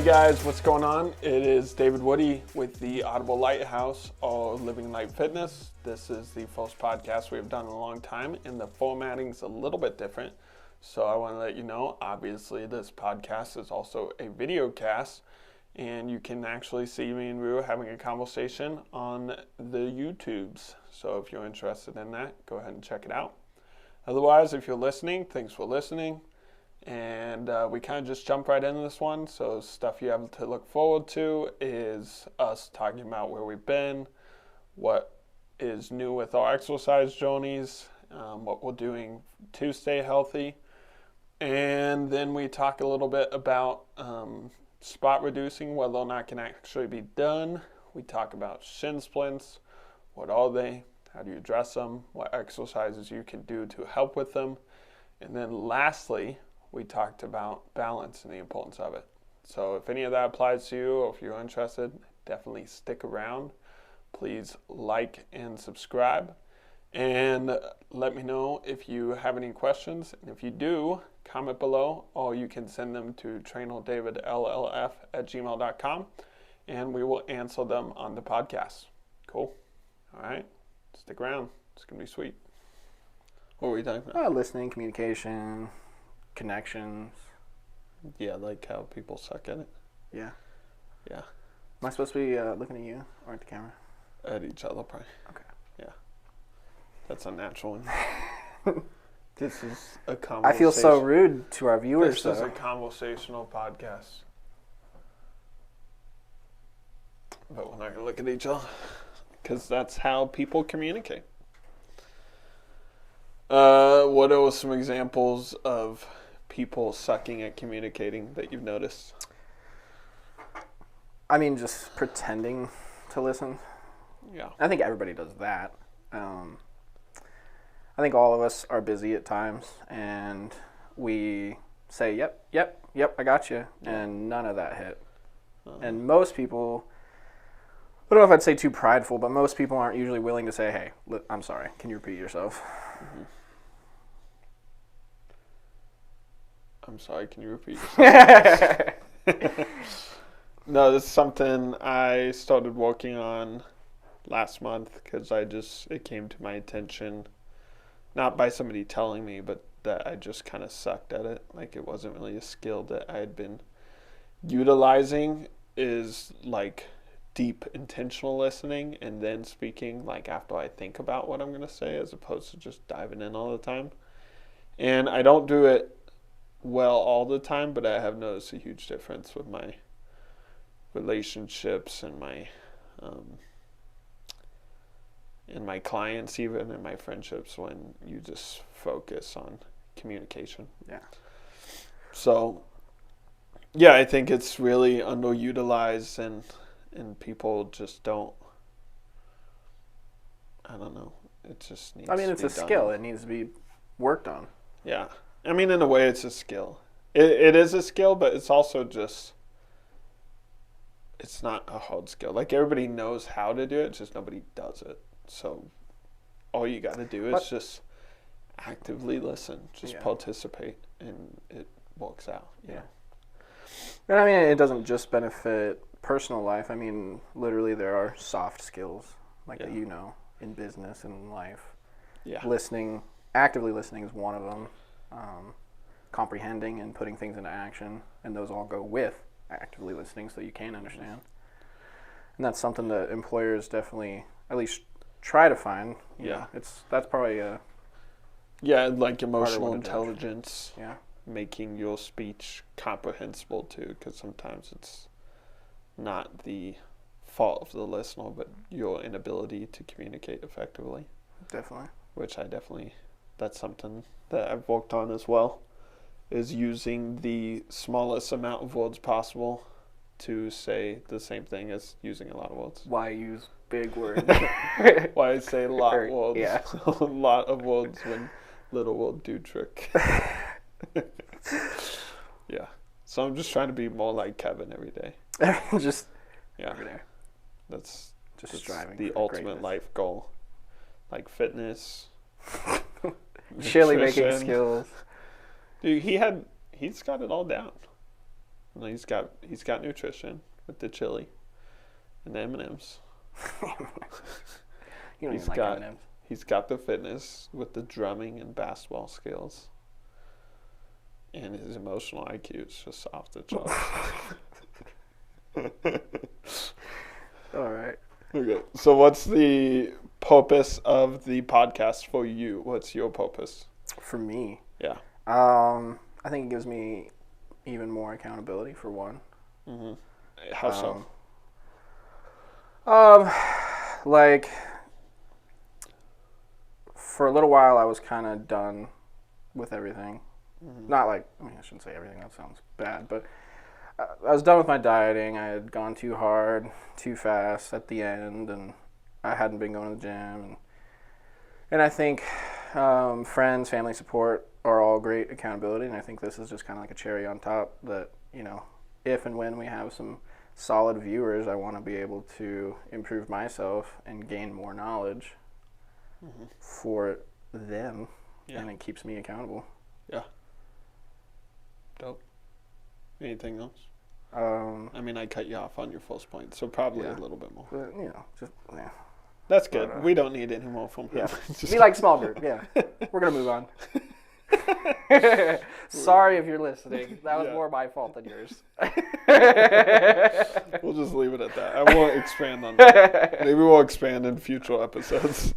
guys, what's going on? It is David Woody with the Audible Lighthouse, All Living Light Fitness. This is the first podcast we've done in a long time, and the formatting's a little bit different. So I want to let you know, obviously this podcast is also a video cast, and you can actually see me and Rue having a conversation on the YouTubes. So if you're interested in that, go ahead and check it out. Otherwise, if you're listening, thanks for listening. And we kind of just jump right into this one. So stuff you have to look forward to is us talking about where we've been, what is new with our exercise journeys, what we're doing to stay healthy. And then we talk a little bit about spot reducing, whether or not it can actually be done. We talk about shin splints. What are they? How do you address them? What exercises you can do to help with them? And then lastly, we talked about balance and the importance of it. So if any of that applies to you, or if you're interested, definitely stick around. Please like and subscribe. And let me know if you have any questions. And if you do, comment below, or you can send them to trainerdavidllf@gmail.com, and we will answer them on the podcast. Cool? All right. Stick around. It's going to be sweet. What were we talking about? Listening, communication, connections. Yeah, like how people suck at it. Yeah. Yeah. Am I supposed to be looking at you or at the camera? At each other, probably. Okay. Yeah. That's a natural one. This is a conversation. I feel so rude to our viewers. This is a conversational podcast. But we're not going to look at each other, because that's how people communicate. What are some examples of people sucking at communicating that you've noticed? I mean, just pretending to listen. Yeah. I think everybody does that. I think all of us are busy at times, and we say, yep, I got you, and none of that hit. And most people, I don't know if I'd say too prideful, but most people aren't usually willing to say, hey, I'm sorry, can you repeat yourself? Mm-hmm. I'm sorry, can you repeat yourself? No, this is something I started working on last month, because it came to my attention, not by somebody telling me, but that I just kind of sucked at it. Like, it wasn't really a skill that I had been utilizing, is like deep intentional listening and then speaking like after I think about what I'm going to say, as opposed to just diving in all the time. And I don't do it well all the time, but I have noticed a huge difference with my relationships and my clients, even in my friendships, when you just focus on communication. Yeah. So yeah, I think it's really underutilized, and people just don't, I don't know, it just needs to be done. It's a skill. It needs to be worked on. Yeah. I mean, in a way, it's a skill. It is a skill, but it's also just, it's not a hard skill. Like, everybody knows how to do it, just nobody does it. So all you got to do is just actively listen, just participate, and it works out. Yeah. And I mean, it doesn't just benefit personal life. I mean, literally there are soft skills, like that, in business and in life. Yeah. Actively listening is one of them. Comprehending and putting things into action, and those all go with actively listening, so you can understand. And that's something that employers definitely at least try to find. That's probably like emotional intelligence. Yeah. Making your speech comprehensible too, because sometimes it's not the fault of the listener, but your inability to communicate effectively. Definitely. Which that's something that I've worked on as well, is using the smallest amount of words possible to say the same thing as using a lot of words. Why use big words? Why I say a lot of words? Yeah. A lot of words when little will do trick. Yeah. So I'm just trying to be more like Kevin every day. Every day. That's striving the for ultimate greatness. life goal. Like fitness. Chili making skills. Dude, he's got it all down. And he's got nutrition with the chili and the M&Ms. You don't even like M&Ms. He's got the fitness with the drumming and basketball skills. And his emotional IQ is just off the charts. All right. Okay. So what's the purpose of the podcast for you? What's your purpose? For me? Yeah. I think it gives me even more accountability, for one. Mm-hmm. How so? Like, for a little while, I was kind of done with everything. Mm-hmm. Not like, I shouldn't say everything, that sounds bad, but I was done with my dieting. I had gone too hard, too fast at the end, and I hadn't been going to the gym. And I think friends, family support are all great accountability, and I think this is just kind of like a cherry on top that, if and when we have some solid viewers, I want to be able to improve myself and gain more knowledge for them, and it keeps me accountable. Yeah. Dope. Anything else? I cut you off on your first point, so probably a little bit more. But, That's good. But, we don't need any more from him. Yeah. Be like small group. Yeah. We're going to move on. Sorry if you're listening. That was more my fault than yours. We'll just leave it at that. I won't expand on that. Maybe we'll expand in future episodes.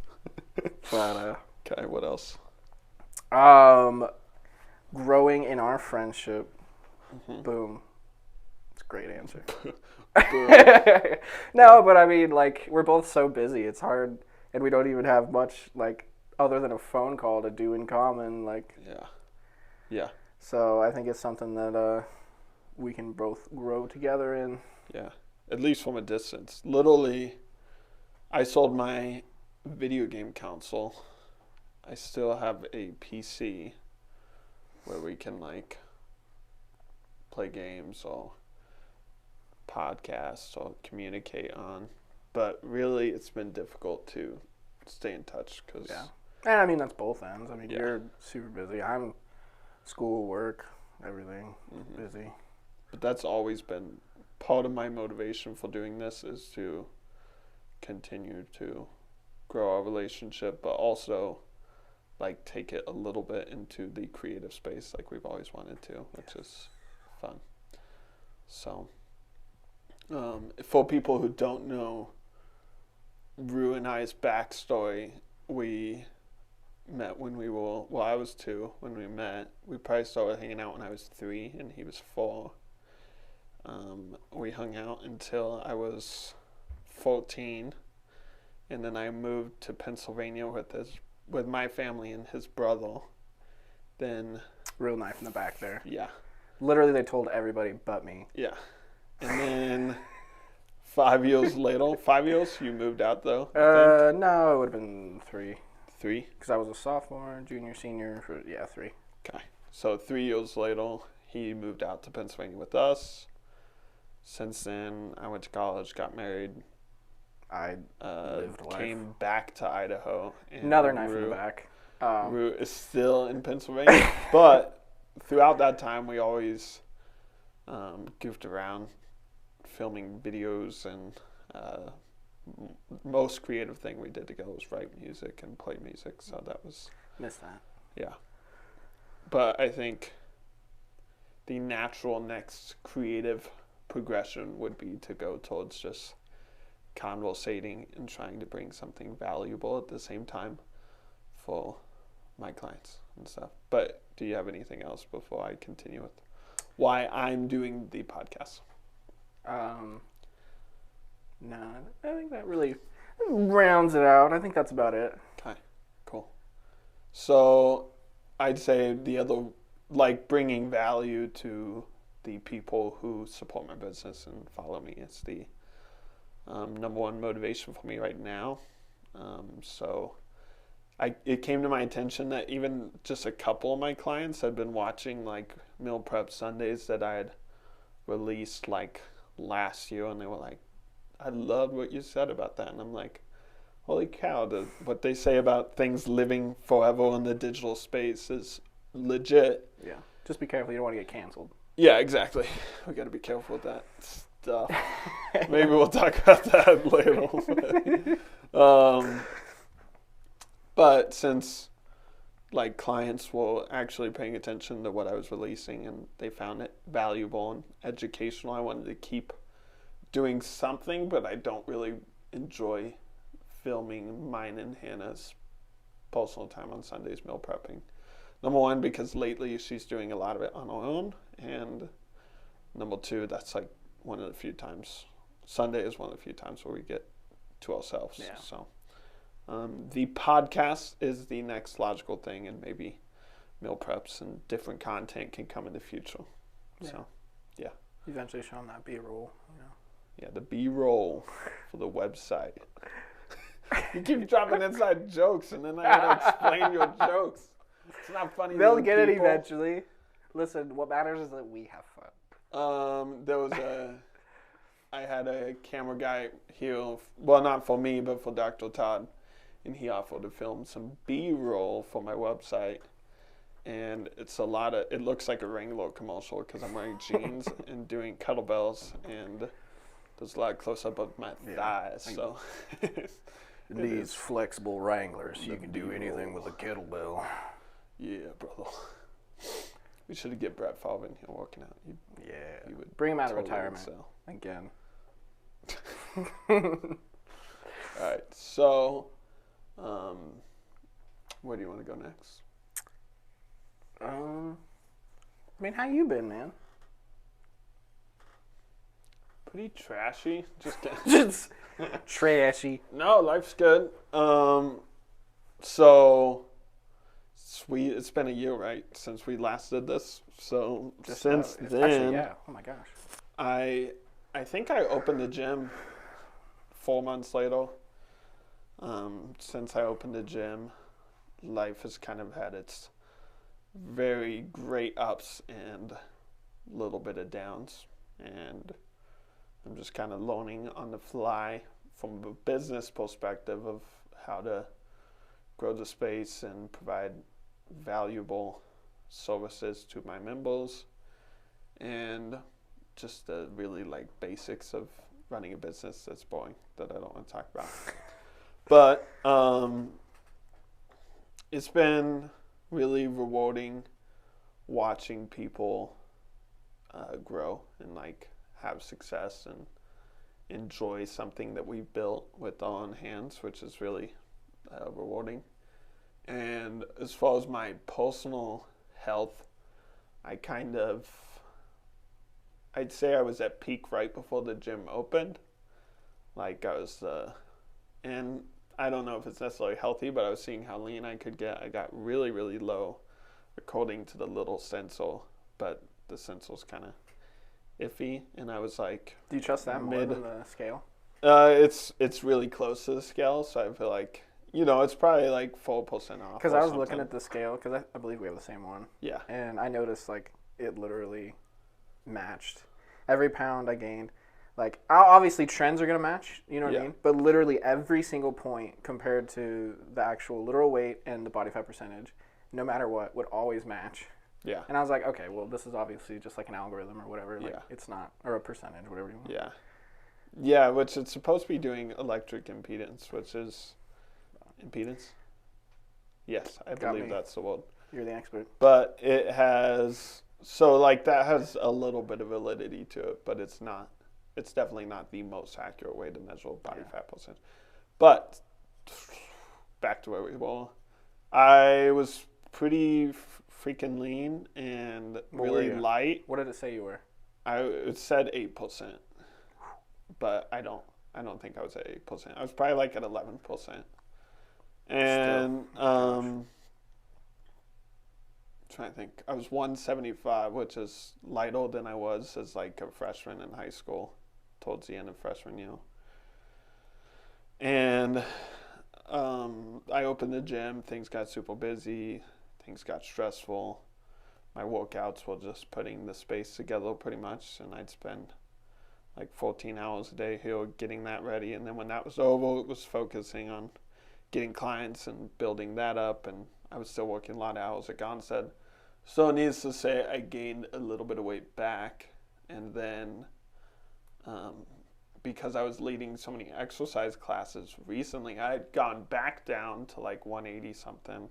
But, okay, what else? Growing in our friendship. Mm-hmm. Boom. It's a great answer. No, but we're both so busy. It's hard, and we don't even have much, other than a phone call to do in common. Yeah. So I think it's something that we can both grow together in. Yeah, at least from a distance. Literally, I sold my video game console. I still have a PC where we can play games or podcasts or communicate on. But really, it's been difficult to stay in touch because... Yeah. And that's both ends. You're super busy. I'm school, work, everything, busy. But that's always been part of my motivation for doing this, is to continue to grow our relationship, but also take it a little bit into the creative space like we've always wanted to, which is fun. So, for people who don't know Rue and I's backstory, we met when we were, I was 2 when we met. We probably started hanging out when I was 3 and he was 4. We hung out until I was 14, and then I moved to Pennsylvania with my family and his brother. Then real knife in the back there. Yeah. Literally, they told everybody but me. Yeah. And then 5 years later, 5 years, you moved out though? No, it would have been 3. 3? Because I was a sophomore, junior, senior. 3. Okay. So 3 years later, he moved out to Pennsylvania with us. Since then, I went to college, got married. I lived life. Came back to Idaho. Another knife in the back. Rue is still in Pennsylvania. But throughout that time, we always goofed around filming videos, and most creative thing we did together was write music and play music. So that was... Miss that. Yeah. But I think the natural next creative progression would be to go towards just conversating and trying to bring something valuable at the same time for my clients and stuff. But do you have anything else before I continue with why I'm doing the podcast? No, I think that really rounds it out. I think that's about it. Okay, cool. So I'd say the other, bringing value to the people who support my business and follow me is the number one motivation for me right now. So it came to my attention that even just a couple of my clients had been watching Meal Prep Sundays that I had released last year, and they were like, I loved what you said about that. And I'm like, holy cow, what they say about things living forever in the digital space is legit. Yeah. Just be careful, you don't want to get canceled. Yeah, exactly. We got to be careful with that stuff. Maybe we'll talk about that later. But since like clients were actually paying attention to what I was releasing and they found it valuable and educational, I wanted to keep doing something, but I don't really enjoy filming mine and Hannah's personal time on Sundays meal prepping. Number one, because lately she's doing a lot of it on her own, and number two, that's like one of the few times, Sunday is one of the few times where we get to ourselves. Yeah. So the podcast is the next logical thing, and maybe meal preps and different content can come in the future. Yeah. So, yeah. Eventually show them that B-roll, you know. Yeah, the B-roll for the website. You keep dropping inside jokes, and then I gotta explain your jokes. It's not funny. They'll get it eventually. Listen, what matters is that we have fun. There was I had a camera guy here, well, not for me, but for Dr. Todd, and he offered to film some B-roll for my website. And it's it looks like a Wrangler commercial because I'm wearing jeans and doing kettlebells, and there's a lot of close-up of my thighs, so... These flexible Wranglers, you can do anything with a kettlebell. Yeah, brother. We should get Brett Favre in here working out. He would bring him out of retirement excel. Again. All right, so where do you want to go next? I mean, how you been, man? Pretty trashy. Just kidding. Just trashy. No, life's good. So it's been a year, right, since we last did this. So since then, actually, yeah. Oh my gosh. I think I opened the gym 4 months later. Since I opened the gym, life has kind of had its very great ups and little bit of downs, and I'm just kind of learning on the fly from a business perspective of how to grow the space and provide valuable services to my members, and just the really like basics of running a business that's boring that I don't want to talk about. But it's been really rewarding watching people grow and like have success and enjoy something that we built with our own hands, which is really rewarding. And as far as my personal health, I'd say I was at peak right before the gym opened. Like I was, and I don't know if it's necessarily healthy, but I was seeing how lean I could get. I got really, really low according to the little sensor, but the sensor's kind of iffy, and I was like, do you trust that more than the scale? It's really close to the scale, so I feel like, it's probably like 4% off. Because I was looking at the scale, because I believe we have the same one. Yeah. And I noticed like it literally matched. Every pound I gained, like obviously trends are gonna match, you know what I mean? But literally every single point compared to the actual literal weight and the body fat percentage, no matter what, would always match. Yeah. And I was like, okay, well, this is obviously just like an algorithm or whatever. Like, it's not, or a percentage, whatever you want. Yeah. Yeah, which it's supposed to be doing electric impedance, which is impedance. Yes, I believe that's the word. You're the expert. But it has, so like that has a little bit of validity to it, but it's definitely not the most accurate way to measure body fat percentage. But back to where we were. I was pretty freaking lean and really light. What did it say you were? It said 8%, but I don't think I was at 8%. I was probably like at 11%. And trying to think, I was 175, which is lighter than I was as like a freshman in high school, towards the end of freshman year. And I opened the gym. Things got super busy. Things got stressful. My workouts were just putting the space together pretty much, and I'd spend like 14 hours a day here getting that ready. And then when that was over, it was focusing on getting clients and building that up. And I was still working a lot of hours at Gonstead. So needless to say, I gained a little bit of weight back, and then because I was leading so many exercise classes recently, I had gone back down to like 180 something,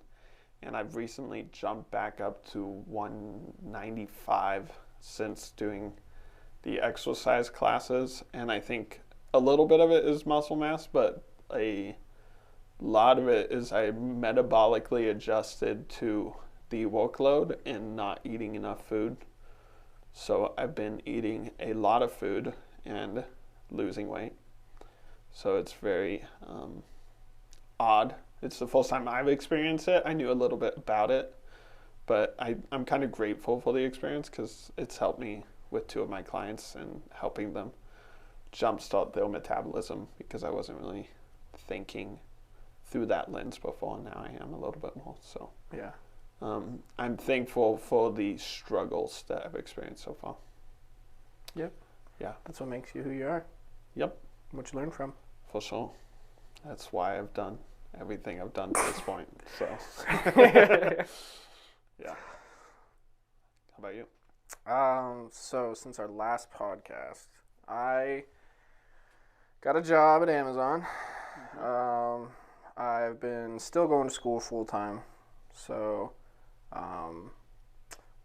and I've recently jumped back up to 195 since doing the exercise classes. And I think a little bit of it is muscle mass, but a lot of it is I metabolically adjusted to the workload and not eating enough food. So I've been eating a lot of food and losing weight. So it's very odd. It's the first time I've experienced it. I knew a little bit about it, but I'm kind of grateful for the experience because it's helped me with 2 of my clients and helping them jumpstart their metabolism, because I wasn't really thinking through that lens before. Now I am a little bit more. So Yeah. I'm thankful for the struggles that I've experienced so far. Yep. Yeah. That's what makes you who you are. Yep. What you learn from. For sure. That's why I've done everything I've done to this point. So, yeah. How about you? So since our last podcast, I got a job at Amazon. I've been still going to school full time. So,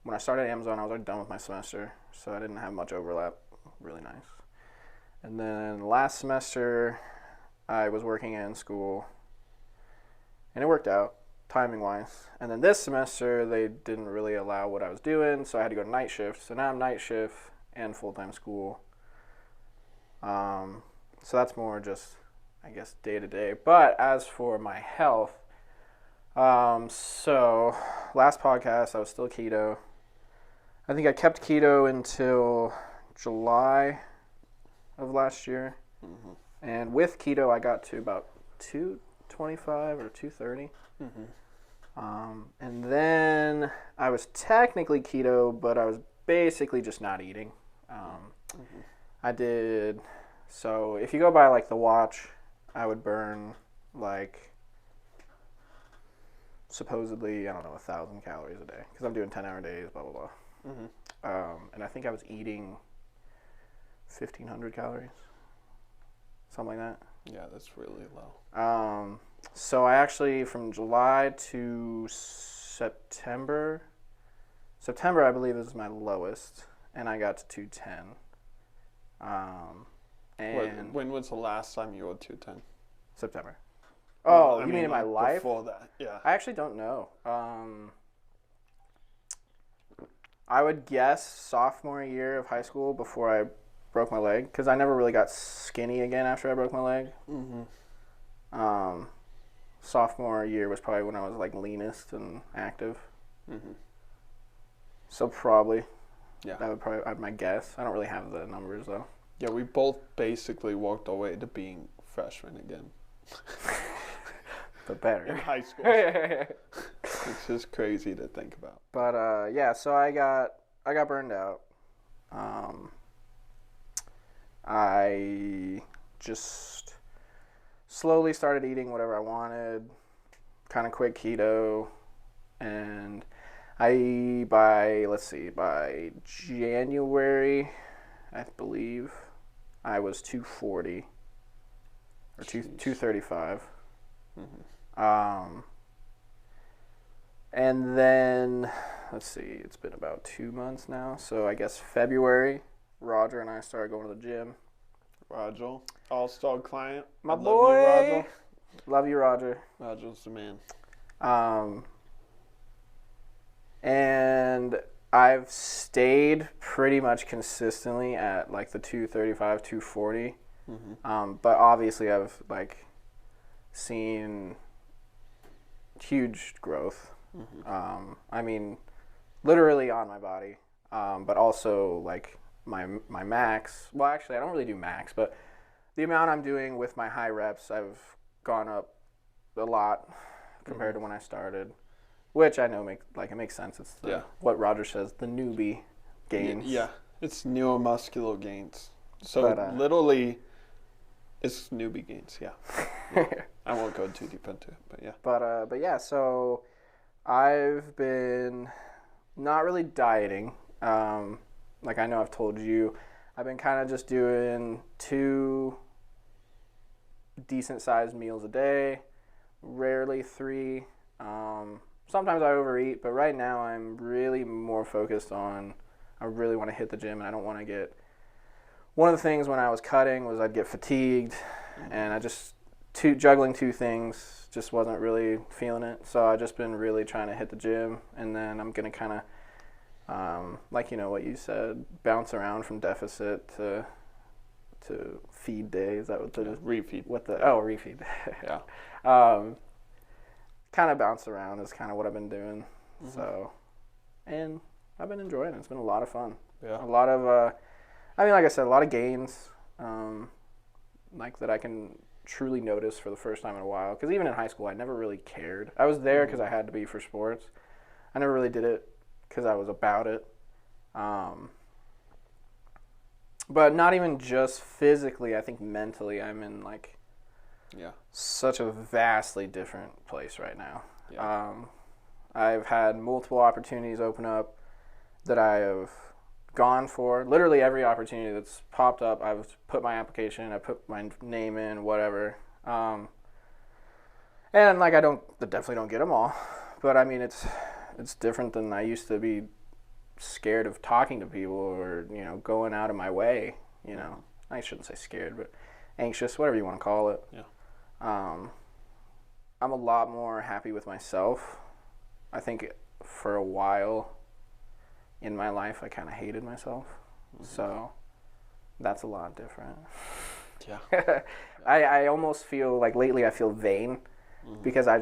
when I started at Amazon, I was already done with my semester, so I didn't have much overlap. Really nice. And then last semester, I was working in school, and it worked out, timing-wise. And then this semester, they didn't really allow what I was doing, so I had to go to night shift. So now I'm night shift and full-time school. So that's more just, I guess, day-to-day. But as for my health, so last podcast, I was still keto. I think I kept keto until July of last year. Mm-hmm. And with keto, I got to about 225 or 230. Mm-hmm. And then I was technically keto, but I was basically just not eating. I did, so if you go by like the watch, I would burn like supposedly, I don't know, 1,000 calories a day because I'm doing 10-hour days, blah, blah, blah. Mm-hmm. And I think I was eating 1,500 calories, something like that. Yeah, that's really low. So I actually, from July to September, I believe is my lowest, and I got to 210. And when was the last time you were 210? September. Well, Oh, you mean in my life? Before that, yeah. I actually don't know. I would guess sophomore year of high school before I broke my leg, because I never really got skinny again after I broke my leg. Mm-hmm. Sophomore year was probably when I was like leanest and active. Mm-hmm. So probably, Yeah. that would probably be my guess. I don't really have the numbers though. Yeah, we both basically walked our way to being freshmen again. But In better. high school. It's just crazy to think about. But yeah, so I got burned out. I just slowly started eating whatever I wanted, kind of quick keto, and by January, I believe, I was 240 or 235. Mm-hmm. And then, let's see, it's been about 2 months now, so I guess February, Roger and I started going to the gym. Roger, all-star client. My I love boy. you, Roger. Love you, Roger. Roger's the man. And I've stayed pretty much consistently at like the 235, 240. Mm-hmm. But obviously I've like seen huge growth. Mm-hmm. I mean, literally on my body, but also like my max. Well, actually, I don't really do max, but the amount I'm doing with my high reps, I've gone up a lot compared to when I started, which I know it makes sense. It's what Roger says, the newbie gains. Yeah, it's neuromuscular gains. So But, literally, it's newbie gains. Yeah. I won't go too deep into it, but yeah. But yeah, so I've been not really dieting. Like I know I've told you, I've been kind of just doing 2 decent-sized meals a day, rarely 3. Sometimes I overeat, but right now I'm really more focused on, I really want to hit the gym, and I don't want to get, one of the things when I was cutting was I'd get fatigued, and I just, juggling 2 things just wasn't really feeling it. So I've just been really trying to hit the gym, and then I'm going to kind of, like, you know, what you said, bounce around from deficit to feed day. Is that what the refeed? Refeed. Yeah. Kind of bounce around is kind of what I've been doing. So, and I've been enjoying it. It's been a lot of fun. Yeah. A lot of, like I said, a lot of gains, like that I can truly notice for the first time in a while. Because even in high school, I never really cared. I was there because I had to be for sports. I never really did it because I was about it. But not even just physically, I think mentally I'm in like such a vastly different place right now. Yeah. I've had multiple opportunities open up that I have gone for. Literally every opportunity that's popped up, I've put my application, I put my name in, whatever. And like I definitely don't get them all. But I mean, it's different than I used to be scared of talking to people or, you know, going out of my way, you know. I shouldn't say scared, but anxious, whatever you want to call it. Yeah. I'm a lot more happy with myself. I think for a while in my life, I kind of hated myself. So that's a lot different. Yeah. I almost feel like lately I feel vain because I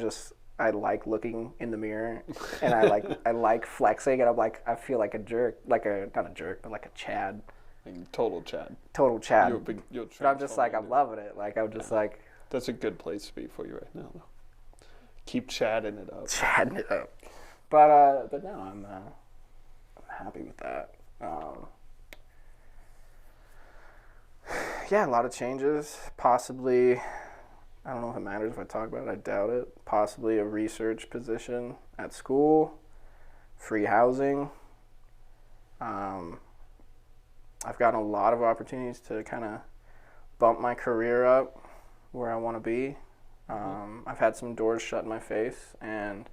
like looking in the mirror and I like flexing, and I feel like a jerk, not a jerk, but like a Chad. Like total Chad. Total Chad. You're but I'm just like, I'm loving it. Like, I'm just like. That's a good place to be for you right now, though. Keep chatting it up. Chatting it up. But no, I'm happy with that. Yeah, a lot of changes. Possibly, I don't know if it matters if I talk about it. I doubt it. Possibly a research position at school, free housing. I've gotten a lot of opportunities to kind of bump my career up where I want to be. I've had some doors shut in my face, and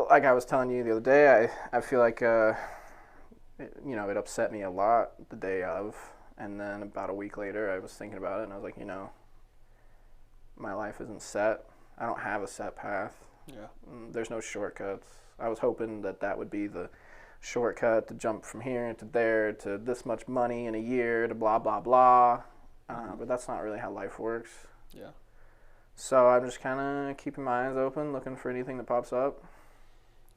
like I was telling you the other day, I feel like it upset me a lot the day of, and then about a week later I was thinking about it, and I was like, my life isn't set. I don't have a set path. Yeah. There's no shortcuts. I was hoping that would be the shortcut to jump from here to there to this much money in a year to blah blah blah, but that's not really how life works. Yeah. So I'm just kind of keeping my eyes open, looking for anything that pops up.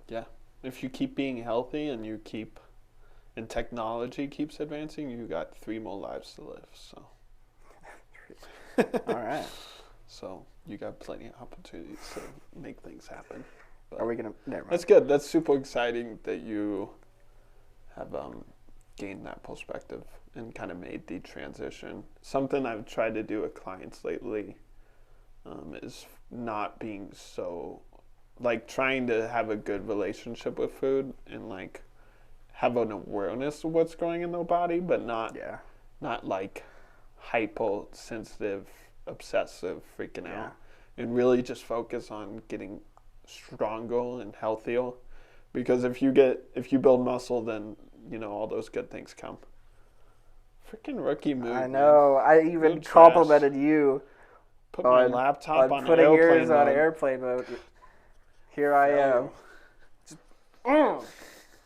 Yeah. If you keep being healthy and and technology keeps advancing, you got 3 more lives to live. So. All right. So you got plenty of opportunities to make things happen. But are we gonna? Never mind. That's good. That's super exciting that you have gained that perspective and kind of made the transition. Something I've tried to do with clients lately is not being so, like, trying to have a good relationship with food and like have an awareness of what's going in their body, but not like hyposensitive, obsessive, freaking out, and really just focus on getting stronger and healthier. Because if you build muscle, then all those good things come. Freaking rookie move. I know. Man. I even complimented you. Put my laptop on putting airplane yours mode. On airplane mode. Here I am. Just,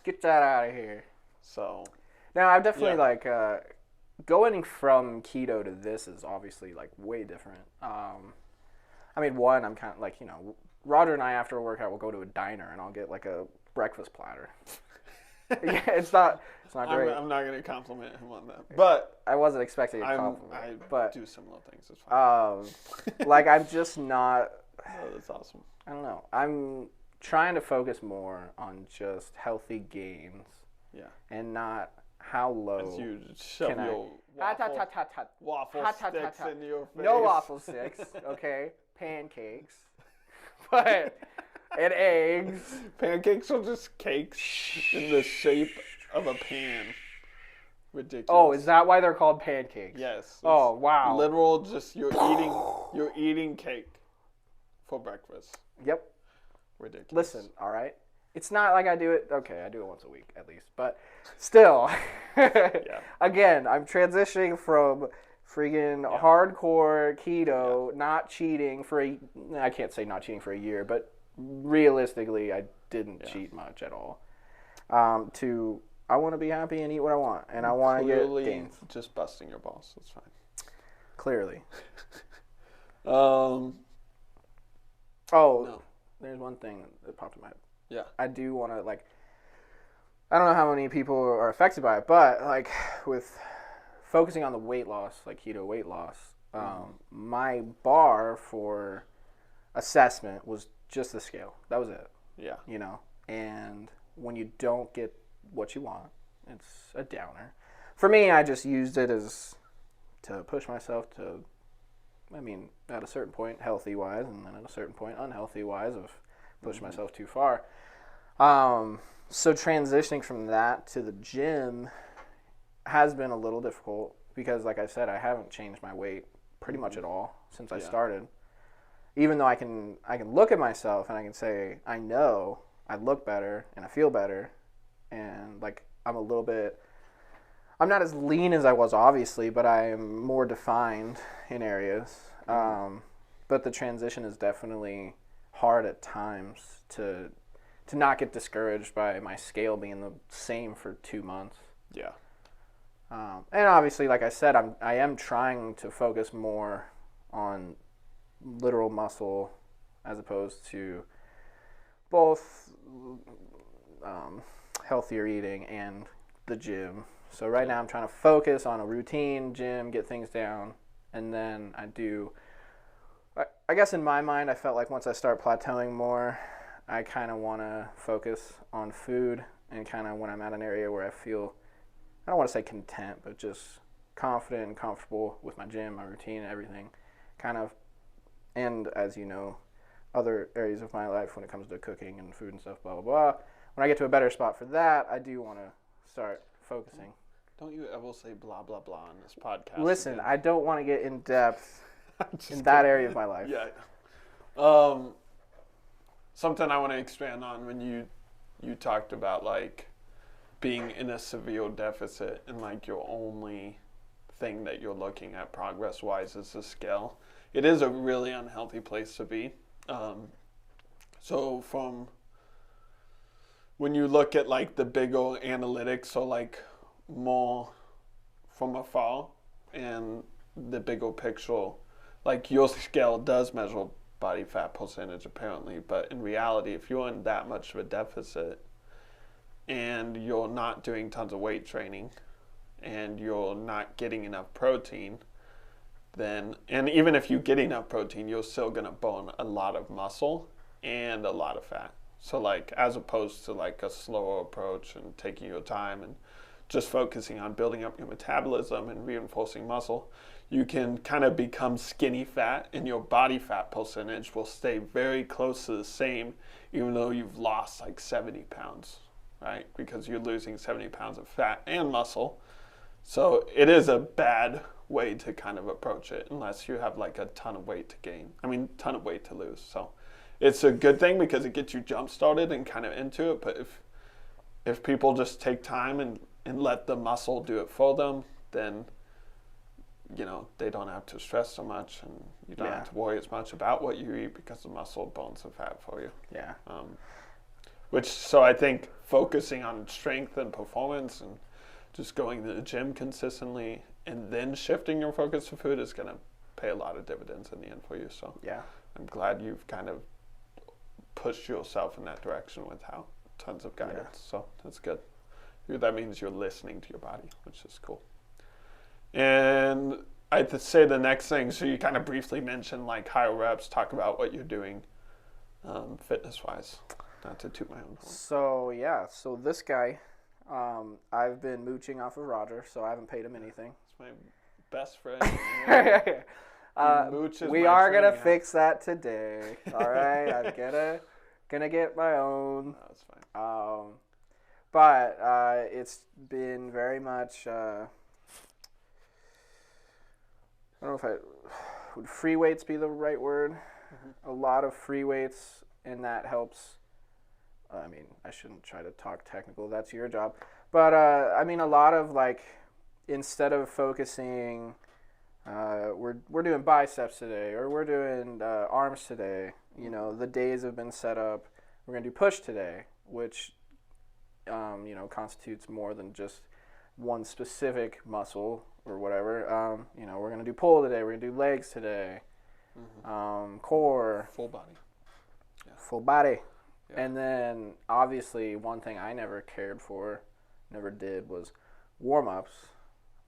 get that out of here. So now I've definitely going from keto to this is obviously like way different. I mean, one, I'm kind of like, Roger and I after a workout will go to a diner and I'll get like a breakfast platter. Yeah, it's not great. I'm not gonna compliment him on that, but I wasn't expecting a compliment. I do similar things. It's fine. Like I'm just not. Oh, that's awesome. I don't know. I'm trying to focus more on just healthy gains. Yeah. And not how low. As you shove your waffle sticks in your face. No waffle sticks. Okay, pancakes. But and eggs. Pancakes are just cakes in the shape of a pan. Ridiculous. Oh, is that why they're called pancakes? Yes. Oh, wow. Literal, just you're eating cake for breakfast. Yep. Ridiculous. Listen, all right. It's not like I do it. Okay, I do it once a week at least, but still. Yeah. Again, I'm transitioning from freaking hardcore keto, not cheating I can't say not cheating for a year, but realistically, I didn't cheat much at all. To I want to be happy and eat what I want, and I want to get gains. Just busting your balls. That's fine. Clearly. No. There's one thing that popped in my head. Yeah. I do want to, I don't know how many people are affected by it, but, with focusing on the weight loss, keto weight loss, my bar for assessment was just the scale. That was it. Yeah. And when you don't get what you want, it's a downer. For me, I just used it as to push myself to, at a certain point, healthy-wise, and then at a certain point, unhealthy-wise, of pushing myself too far. So transitioning from that to the gym has been a little difficult because, like I said, I haven't changed my weight pretty much at all since I started. Even though I can look at myself and I can say, I know I look better and I feel better, and I'm not as lean as I was, obviously, but I am more defined in areas. But the transition is definitely hard at times to not get discouraged by my scale being the same for 2 months. Yeah. And obviously, like I said, I am trying to focus more on literal muscle as opposed to both healthier eating and the gym. So right now I'm trying to focus on a routine, gym, get things down, and then I guess in my mind I felt like once I start plateauing more, I kind of want to focus on food, and kind of when I'm at an area where I feel, I don't want to say content, but just confident and comfortable with my gym, my routine, and everything, and as you know, other areas of my life when it comes to cooking and food and stuff, blah, blah, blah. When I get to a better spot for that, I do want to start focusing. Don't you ever say blah, blah, blah on this podcast. Listen, again. I don't want to get in depth in that area of my life. Yeah. Something I want to expand on when you talked about being in a severe deficit and your only thing that you're looking at progress-wise is the scale. It is a really unhealthy place to be. So from when you look at the bigger analytics, so more from afar and the bigger picture, your scale does measure body fat percentage apparently, but in reality, if you're in that much of a deficit and you're not doing tons of weight training and you're not getting enough protein, and even if you get enough protein, you're still going to burn a lot of muscle and a lot of fat. So as opposed to a slower approach and taking your time and just focusing on building up your metabolism and reinforcing muscle, you can kind of become skinny fat, and your body fat percentage will stay very close to the same, even though you've lost 70 pounds, right? Because you're losing 70 pounds of fat and muscle. So it is a bad way to kind of approach it unless you have a ton of weight to gain. Ton of weight to lose. So it's a good thing because it gets you jump started and kind of into it. But if people just take time and let the muscle do it for them, then they don't have to stress so much, and you don't have to worry as much about what you eat because the muscle burns the fat for you. Yeah. So I think focusing on strength and performance and just going to the gym consistently and then shifting your focus to food is going to pay a lot of dividends in the end for you. So I'm glad you've kind of pushed yourself in that direction without tons of guidance. So that's good. That means you're listening to your body, which is cool. And I'd say the next thing, so you kind of briefly mentioned higher reps, talk about what you're doing fitness-wise, not to toot my own horn. So this guy, I've been mooching off of Roger, so I haven't paid him anything. It's my best friend. We are going to fix that today, all right? I'm going to Gonna get my own. No, that's fine. But it's been very much. I don't know if would free weights be the right word. Mm-hmm. A lot of free weights, and that helps. I mean, I shouldn't try to talk technical. That's your job. But I mean, a lot of like, instead of focusing, we're doing biceps today, or we're doing arms today. You know, the days have been set up. We're gonna do push today, which constitutes more than just one specific muscle or whatever. We're gonna do pull today. We're gonna do legs today. Mm-hmm. Core. Full body. Yeah. Full body. Yeah. And then obviously one thing I never did was warm-ups.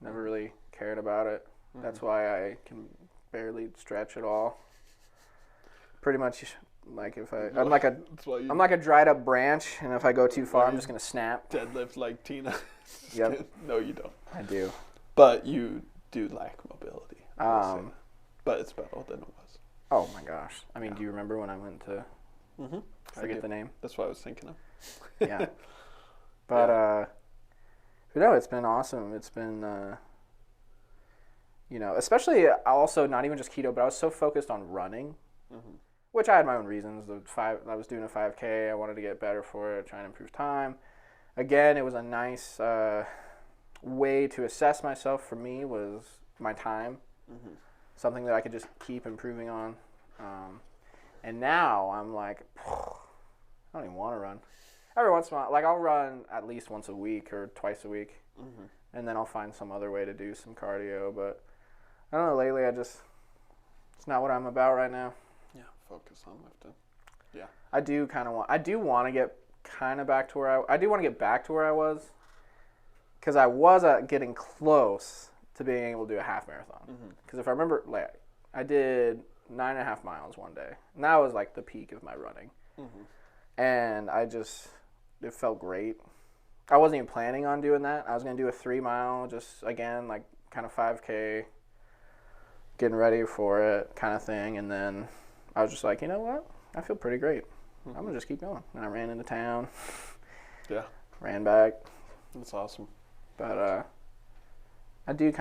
Never really cared about it. Mm-hmm. That's why I can barely stretch at all. Pretty much like I'm like a dried up branch, and if I go too far, I'm just gonna snap. Deadlift like Tina. Yep. No, you don't. I do. But you do lack mobility. But it's better than it was. Oh my gosh. I mean, do you remember when I went to forget the name? That's what I was thinking of. Yeah. But no, it's been awesome. It's been especially also not even just keto, but I was so focused on running. Mm-hmm. Which I had my own reasons. I was doing a 5K. I wanted to get better for it, trying to improve time. Again, it was a nice way to assess myself for me was my time. Mm-hmm. Something that I could just keep improving on. And now I'm like, I don't even want to run. Every once in a while, like I'll run at least once a week or twice a week. Mm-hmm. And then I'll find some other way to do some cardio. But I don't know, lately it's not what I'm about right now. Yeah, focus on lifting. Yeah. I do want to get kind of back to where I do want to get back to where I was, because I was getting close to being able to do a half marathon. Because if I remember, like, I did 9.5 miles one day, and that was like the peak of my running. Mm-hmm. And it felt great. I wasn't even planning on doing that. I was going to do a 3 mile, just again, like kind of 5K, getting ready for it kind of thing. And then I was just like, you know what? I feel pretty great. Mm-hmm. I'm going to just keep going. And I ran into town. Yeah. Ran back. That's awesome. But I do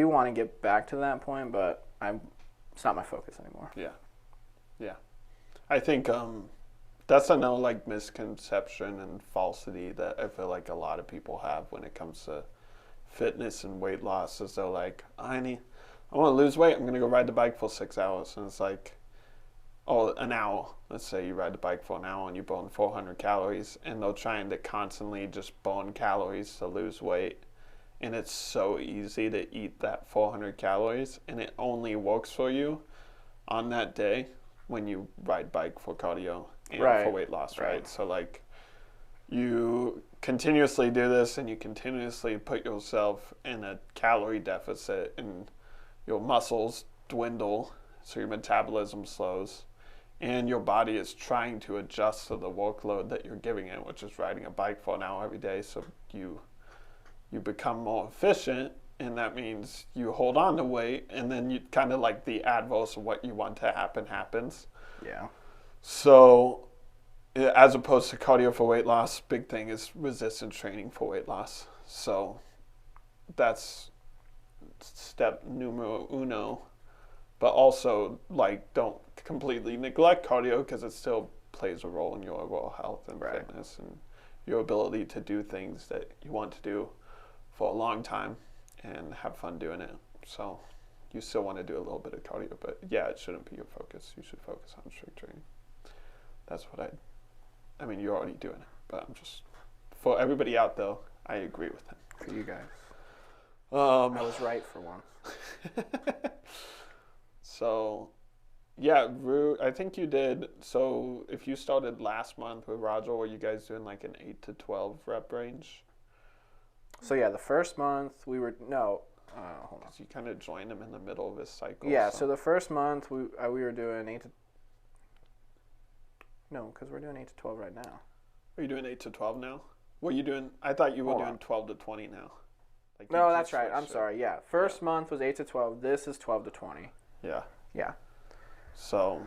want to get back to that point, but it's not my focus anymore. Yeah. Yeah. I think that's another like misconception and falsity that I feel like a lot of people have when it comes to fitness and weight loss, is they're like, I want to lose weight, I'm going to go ride the bike for 6 hours. And it's like, an hour. Let's say you ride the bike for an hour and you burn 400 calories, and they're trying to constantly just burn calories to lose weight. And it's so easy to eat that 400 calories, and it only works for you on that day when you ride bike for cardio and for weight loss, right? So like, you continuously do this and you continuously put yourself in a calorie deficit, and your muscles dwindle, so your metabolism slows, and your body is trying to adjust to the workload that you're giving it, which is riding a bike for an hour every day. So you become more efficient, and that means you hold on to weight, and then you kind of like the adverse of what you want to happen happens. Yeah. So as opposed to cardio for weight loss, big thing is resistance training for weight loss. So that's step numero uno. But also, like, don't completely neglect cardio, because it still plays a role in your overall health and fitness and your ability to do things that you want to do for a long time and have fun doing it. So you still want to do a little bit of cardio, but yeah, it shouldn't be your focus. You should focus on strength training. That's what I mean, you're already doing it, but I'm just, for everybody out there, I agree with him. For you guys. I was right for once. So, yeah, I think you did. So if you started last month with Roger, were you guys doing like an 8 to 12 rep range? So yeah, the first month we were, hold on. Because you kind of joined him in the middle of his cycle. Yeah, so the first month we were doing 8 to, no, because we're doing 8 to 12 right now. Are you doing 8 to 12 now? What are you doing? I thought you were doing 12 to 20 now. Like, no, that's right. I'm sorry. Yeah, first month was 8 to 12. This is 12 to 20. Yeah. Yeah. So,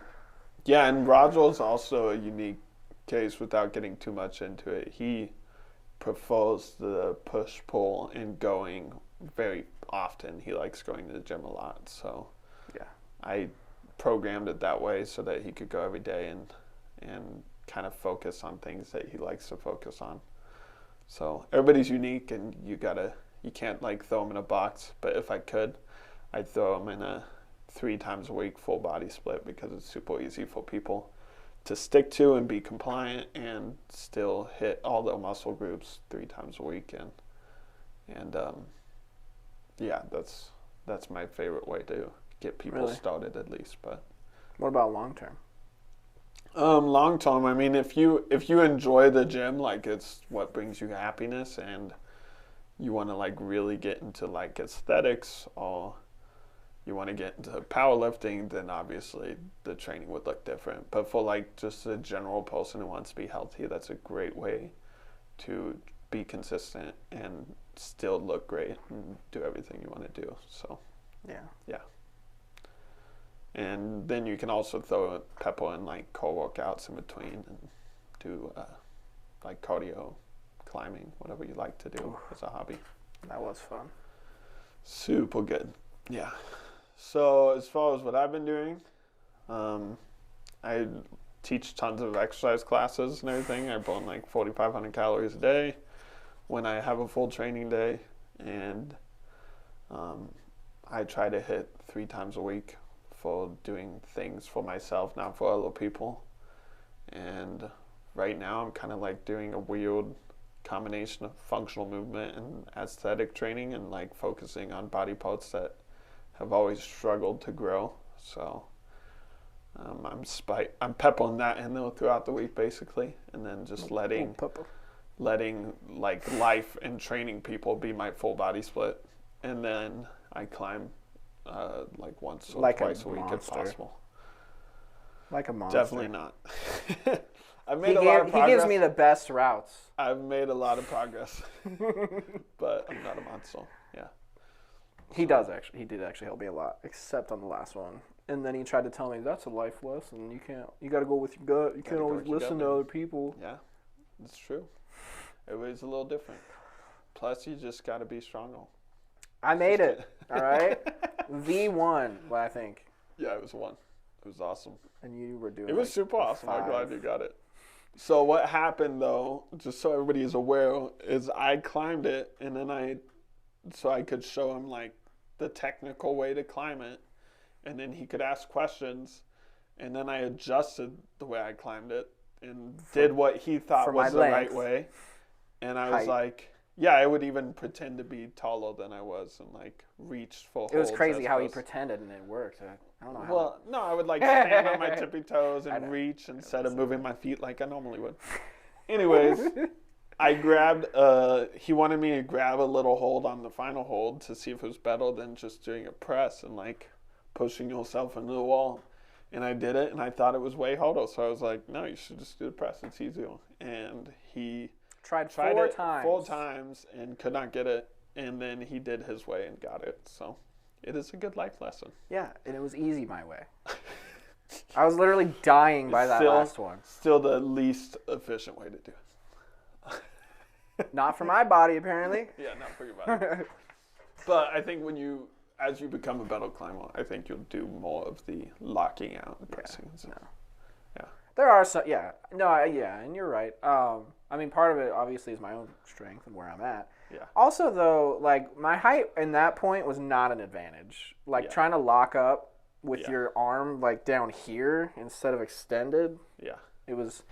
yeah, and Roger is also a unique case, without getting too much into it, he prefers the push-pull and going very often. He likes going to the gym a lot, so Yeah. I programmed it that way so that he could go every day and kind of focus on things that he likes to focus on. So everybody's unique, and you can't like throw them in a box. But if I could, I'd throw them in a 3 times a week full body split, because it's super easy for people to stick to and be compliant and still hit all the muscle groups 3 times a week. And yeah, that's my favorite way to get people started, at least. But what about long term? Long term, I mean, if you enjoy the gym, like it's what brings you happiness, and you want to like really get into like aesthetics, or you want to get into powerlifting, then obviously the training would look different. But for like just a general person who wants to be healthy, that's a great way to be consistent and still look great and do everything you want to do. So yeah. And then you can also throw pepper in like core workouts in between, and do like cardio, climbing, whatever you like to do as a hobby. That was fun. Super good. Yeah. So as far as what I've been doing, I teach tons of exercise classes and everything. I burn like 4,500 calories a day when I have a full training day, and I try to hit 3 times a week for doing things for myself, not for other people. And right now I'm kind of like doing a weird combination of functional movement and aesthetic training, and like focusing on body parts that have always struggled to grow. So I'm peppering that in there throughout the week, basically, and then just letting like life and training people be my full body split. And then I climb like once or twice a week if possible. Like a monster. Definitely not. I've made a lot of progress. He gives me the best routes. I've made a lot of progress, but I'm not a monster. Yeah. He did actually help me a lot, except on the last one. And then he tried to tell me that's a life lesson. You got to go with your gut. You can't always listen to other people. Yeah, it's true. Everybody's a little different. Plus, you just got to be stronger. I made it. All right. V1, I think. Yeah, it was 1. It was awesome. And you were doing. It was super awesome. I'm glad you got it. So what happened though, just so everybody is aware, is I climbed it, and then so I could show him like the technical way to climb it, and then he could ask questions, and then I adjusted the way I climbed it and did what he thought was the right way. And I was like, yeah, I would even pretend to be taller than I was and like reach for holds. It was crazy how he pretended and it worked. I don't know how. Well, no, I would like stand on my tippy toes and reach instead of moving my feet like I normally would. Anyways, I grabbed, he wanted me to grab a little hold on the final hold to see if it was better than just doing a press and like pushing yourself into the wall. And I did it, and I thought it was way harder. So I was like, no, you should just do the press. It's easier. And he tried it 4 times and could not get it. And then he did his way and got it. So it is a good life lesson. Yeah, and it was easy my way. I was literally dying by that last one. Still the least efficient way to do it. Not for my body, apparently. Yeah, not for your body. But I think as you become a better climber, I think you'll do more of the locking out and pressing. Yeah, So, yeah. There are some, and you're right. I mean, part of it obviously is my own strength and where I'm at. Yeah. Also, though, like my height in that point was not an advantage. Like trying to lock up with your arm like down here instead of extended. Yeah. It was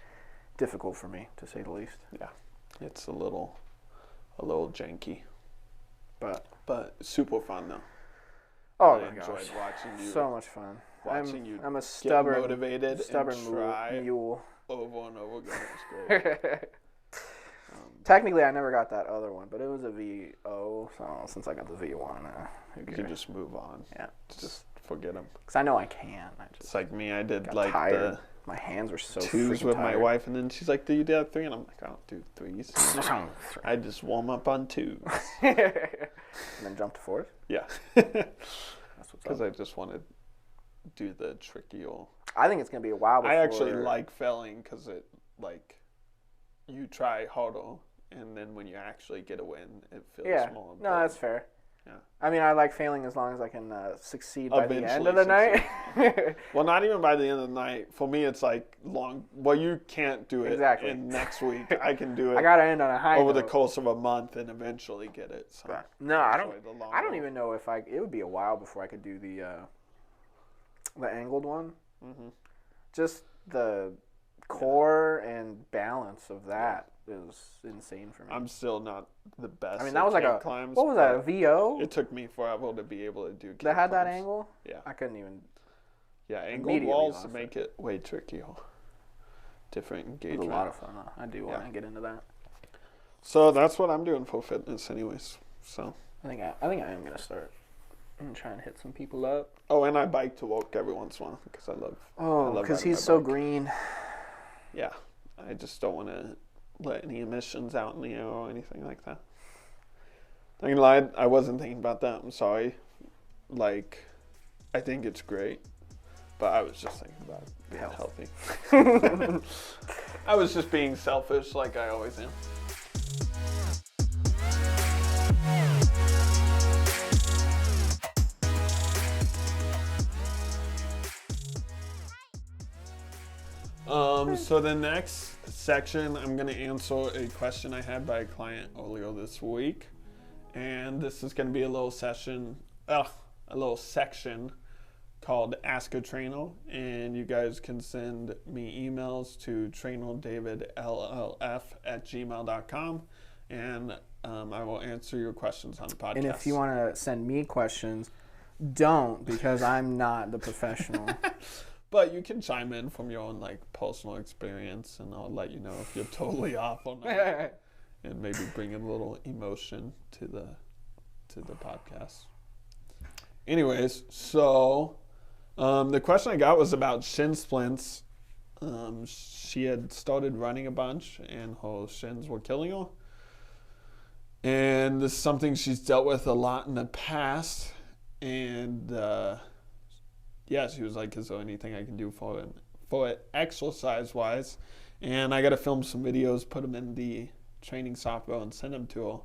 difficult for me, to say the least. Yeah. It's a little janky, but super fun though. Oh I my gosh! watching you. So much fun. I'm a stubborn, motivated, stubborn and try mule. Over and over again. It's great. Technically, I never got that other one, but it was a VO. So since I got the V1, you can just move on. Yeah, just forget them. Because I know I can. It's like me. I did like tired. My hands were so 2s with tired. my wife, and then she's like, "Do you do 3?" And I'm like, "I don't do 3s. I just warm up on 2s." And then jump to 4s? Yeah. That's what's Because I just want to do the tricky. I think it's going to be a while before... I actually like failing because it like you try harder, and then when you actually get a win, it feels more. No, that's fair. Yeah. I mean, I like failing as long as I can succeed by the end of Eventually the night. Well, not even by the end of the night. For me, it's like long. Well, you can't do it in next week. I can do it. I gotta end on a high over note. the course of a month and eventually get it. So no, I don't even know if it would be a while before I could do the angled one. Mm-hmm. Just the core and balance of that is insane for me. I'm still not the best. I mean, that was like climbs, what was that, a VO? It took me forever to be able to do that had climbs. that angle? Yeah. I couldn't even. Yeah, angled walls make it way trickier. Different engagement. It was a lot of fun. I do want to get into that. So that's what I'm doing for fitness anyways. So I think I am going to start. I'm going to try and hit some people up. Oh, and I bike to work every once in a while because I love because he's so green. Yeah. I just don't want to let any emissions out in the air or anything like that. Not gonna lie, I wasn't thinking about that. I'm sorry. Like, I think it's great, but I was just thinking about being healthy. I was just being selfish like I always am. So the next section, I'm going to answer a question I had by a client earlier this week. And this is going to be a little section called Ask a Trainer. And you guys can send me emails to trainerdavidllf@gmail.com. And I will answer your questions on the podcast. And if you want to send me questions, don't, because I'm not the professional. But you can chime in from your own personal experience, and I'll let you know if you're totally off or not, and maybe bring a little emotion to the podcast. Anyways, so the question I got was about shin splints. She had started running a bunch, and her shins were killing her. And this is something she's dealt with a lot in the past, and she was like, is there anything I can do for it exercise-wise? And I got to film some videos, put them in the training software, and send them to her.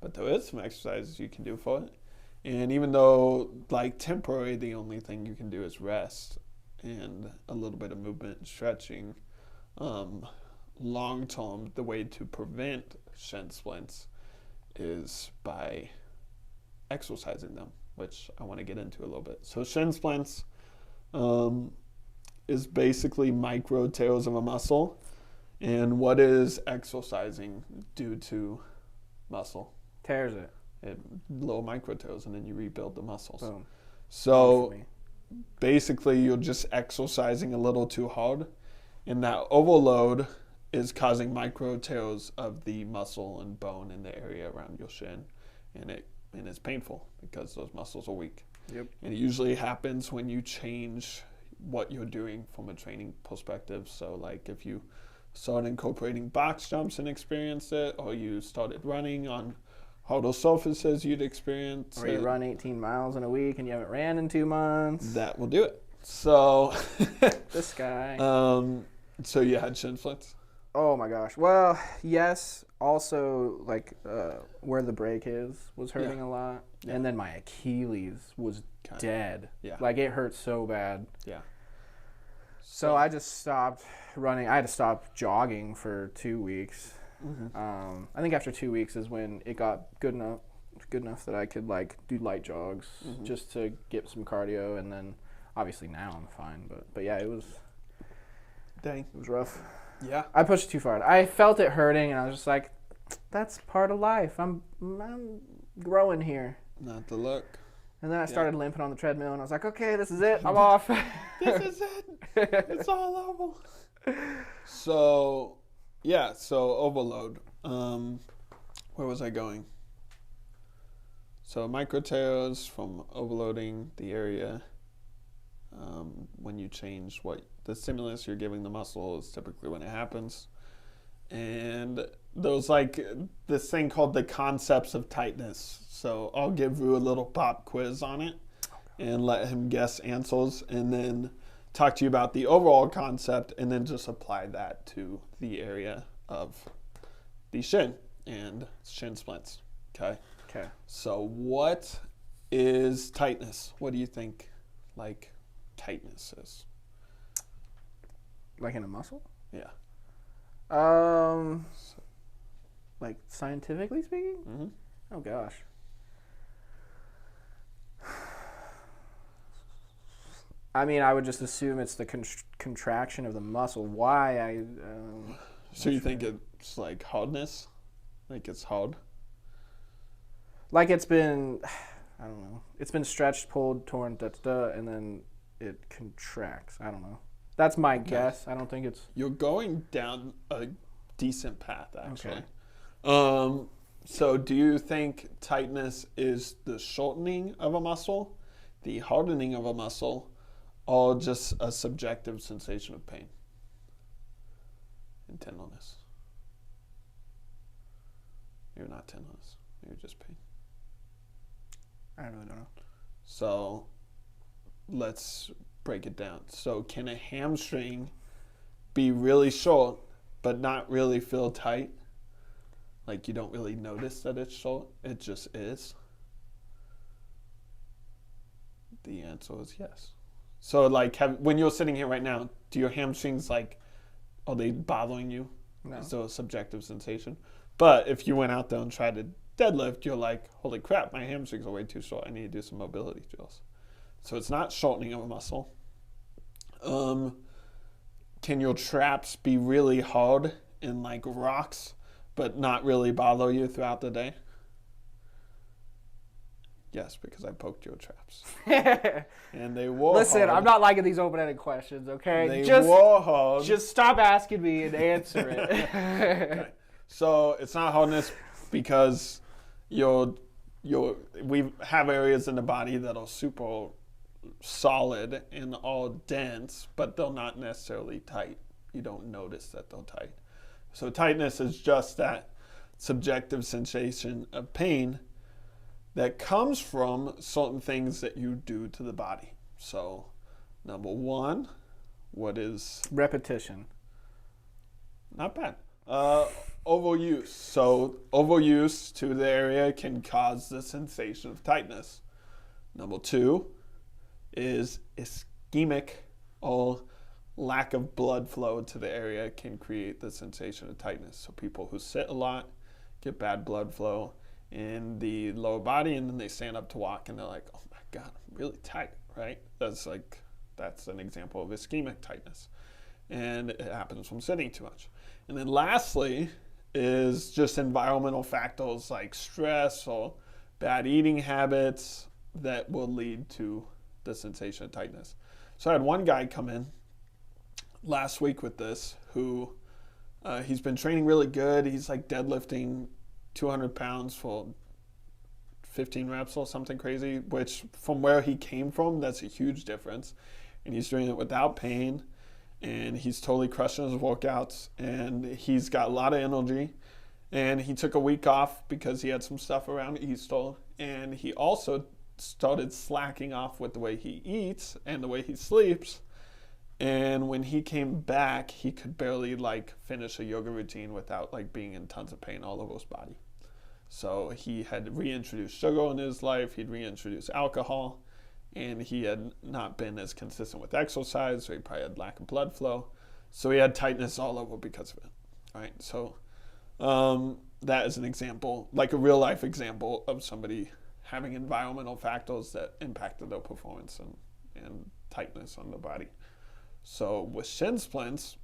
But there is some exercises you can do for it. And even though, temporary, the only thing you can do is rest and a little bit of movement and stretching, long-term, the way to prevent shin splints is by exercising them, which I want to get into a little bit. So shin splints is basically micro tears of a muscle. And what is exercising do to muscle? Tears it. Little micro tears, and then you rebuild the muscles. Boom. So basically you're just exercising a little too hard, and that overload is causing micro tears of the muscle and bone in the area around your shin, and it's painful because those muscles are weak. Yep. And it usually happens when you change what you're doing from a training perspective. So if you start incorporating box jumps and experienced it, or you started running on harder surfaces, you'd experience or you run 18 miles in a week and you haven't ran in 2 months. That will do it. So this guy. So you had shin splints? Oh my gosh. Well, yes. Also, where the break was hurting a lot. Yeah. And then my Achilles was dead. Yeah. It hurt so bad. Yeah. So I just stopped running. I had to stop jogging for 2 weeks. Mm-hmm. I think after 2 weeks is when it got good enough that I could do light jogs, mm-hmm. just to get some cardio, and then obviously now I'm fine. But yeah, it was. Dang. It was rough. Yeah. I pushed too far. I felt it hurting, and I was just like, that's part of life. I'm growing here. Not the look. And then I started limping on the treadmill, and I was like, okay, this is it. I'm off. This is it. It's all over. So overload. Where was I going? So micro tears from overloading the area. When you change what the stimulus you're giving the muscle is typically when it happens. And there's this thing called the concepts of tightness. So I'll give you a little pop quiz on it and let him guess answers. And then talk to you about the overall concept and then just apply that to the area of the shin and shin splints. Okay. Okay. So what is tightness? What do you think like tightness is? Like in a muscle? Yeah. Like scientifically speaking? Mm-hmm. Oh gosh. I mean, I would just assume it's the contraction of the muscle. Why? So you think it's like hardness? Like it's hard? Like it's been, I don't know. It's been stretched, pulled, torn, and then it contracts. I don't know. That's my guess. I don't think it's... You're going down a decent path, actually. Okay. So do you think tightness is the shortening of a muscle, the hardening of a muscle, or just a subjective sensation of pain and tenderness? Maybe not tenderness. Maybe just pain. I really don't know. So let's break it down. So can a hamstring be really short but not really feel tight? Like you don't really notice that it's short, it just is? The answer is yes. So like when you're sitting here right now, do your hamstrings are they bothering you? No. Is there a subjective sensation? But if you went out there and tried to deadlift, you're like, holy crap, my hamstrings are way too short. I need to do some mobility drills. So it's not shortening of a muscle. Can your traps be really hard and like rocks, but not really bother you throughout the day? Yes, because I poked your traps. And they were Listen, hard. I'm not liking these open-ended questions, okay? They were hard. Just stop asking me and answer it. Okay. So it's not hardness because we have areas in the body that are super solid and all dense, but they're not necessarily tight. You don't notice that they're tight. So tightness is just that subjective sensation of pain that comes from certain things that you do to the body. So, number one, what is... Repetition. Not bad. Overuse. So, overuse to the area can cause the sensation of tightness. Number two is ischemic, or lack of blood flow to the area can create the sensation of tightness. So, people who sit a lot get bad blood flow in the lower body, and then they stand up to walk and they're like, oh my God, I'm really tight, right? That's an example of ischemic tightness. And it happens from sitting too much. And then lastly is just environmental factors like stress or bad eating habits that will lead to the sensation of tightness. So I had one guy come in last week with this who he's been training really good. He's like deadlifting 200 pounds for 15 reps or something crazy, which from where he came from, that's a huge difference. And he's doing it without pain, and he's totally crushing his workouts, and he's got a lot of energy. And he took a week off because he had some stuff around Easter, and he also started slacking off with the way he eats and the way he sleeps. And when he came back, he could barely finish a yoga routine without being in tons of pain all over his body. So he had reintroduced sugar in his life, he'd reintroduced alcohol, and he had not been as consistent with exercise, so he probably had lack of blood flow. So he had tightness all over because of it, right? So that is an example, like a real life example of somebody having environmental factors that impacted their performance and tightness on the body. So with shin splints,